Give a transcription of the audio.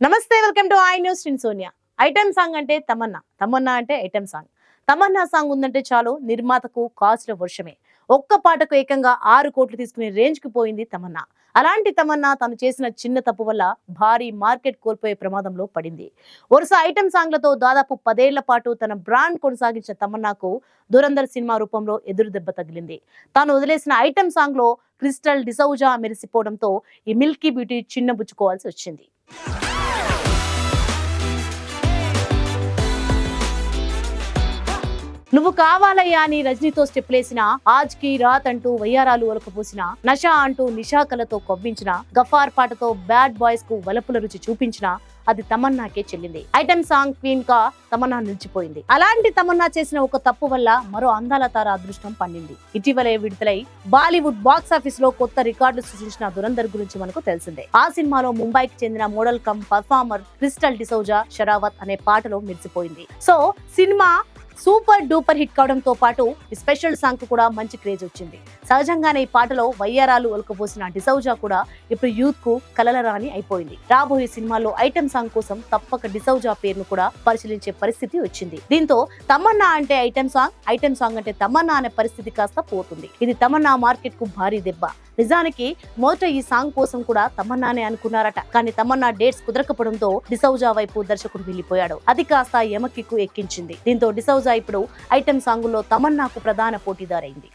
నమస్తే, welcome to I news. నేను Sonia. Item song అంటే తమన్నా, తమన్నా అంటే ఐటెం సాంగ్. తమన్నా సాంగ్ ఉందంటే చాలు నిర్మాతకు కాసుల వర్షమే. ఒక్క పాటకు ఏకంగా 6 కోట్లు తీసుకునే రేంజ్ కి పోయింది తమన్నా. అలాంటి తమన్నా తను చేసిన చిన్న తప్పు వల్ల భారీ మార్కెట్ కోల్పోయే ప్రమాదంలో పడింది. వరుస ఐటెం సాంగ్లతో దాదాపు 10 ఏళ్ల పాటు తన బ్రాండ్ కొనసాగించిన తమన్నాకు దురంధర్ సినిమా రూపంలో ఎదురు దెబ్బ తగిలింది. తాను వదిలేసిన ఐటెం సాంగ్ లో క్రిస్టల్ డిసౌజా మెరిసిపోవడంతో ఈ మిల్కీ బ్యూటీ చిన్నబుచ్చుకోవాల్సి వచ్చింది. నువ్వు కావాలయ్యా అని రజనీతో స్టెప్లేసిన, ఆజ్ కి రాత్ అంటూ వయ్యారాలు ఒలకపోసిన, నషా అంటూ నిషాకలతో కొవ్వించిన, గఫార్ పాటతో బ్యాడ్ బాయ్స్ కు వలపుల రుచి చూపించిన అది తమన్నాకే చెల్లింది. ఐటెం సాంగ్ క్వీన్ గా తమన్నా నిలిచిపోయింది. అలాంటి తమన్నా చేసిన ఒక తప్పు వల్ల మరో అందాల తార అదృష్టం పండింది. ఇటీవలే విడుదలై బాలీవుడ్ బాక్స్ ఆఫీస్ లో కొత్త రికార్డులు సృష్టించిన దురంధర్ గురించి మనకు తెలిసిందే. ఆ సినిమాలో ముంబైకి చెందిన model cum performer Crystal D'Souza Sherawat అనే పాటలో మెరిసిపోయింది. So cinema super duper hit కావడంతో పాటు ఈ స్పెషల్ సాంగ్ కు కూడా మంచి క్రేజ్ వచ్చింది. సహజంగానే ఈ పాటలో వయ్యారాలు ఒలకపోసిన డిసౌజా కూడా ఇప్పుడు యూత్ కు కలలరాని అయిపోయింది. రాబోయే సినిమాల్లో ఐటెం సాంగ్ కోసం తప్పక డిసౌజా పేరును కూడా పరిశీలించే పరిస్థితి వచ్చింది. దీంతో తమన్నా అంటే ఐటెం సాంగ్ అంటే తమన్నా అనే పరిస్థితి కాస్త పోతుంది. ఇది తమన్నా మార్కెట్ కు భారీ దెబ్బ. నిజానికి మొదట ఈ సాంగ్ కోసం కూడా తమన్నానే అనుకున్నారట. కానీ తమన్నా డేట్స్ కుదరకపోవడంతో డిసౌజా వైపు దర్శకుడు వెళ్లిపోయాడు. అది కాస్త యమకిక్కు ఎక్కించింది. దీంతో డిసౌజా ఇప్పుడు ఐటెం సాంగుల్లో తమన్నాకు ప్రధాన పోటీదారైంది.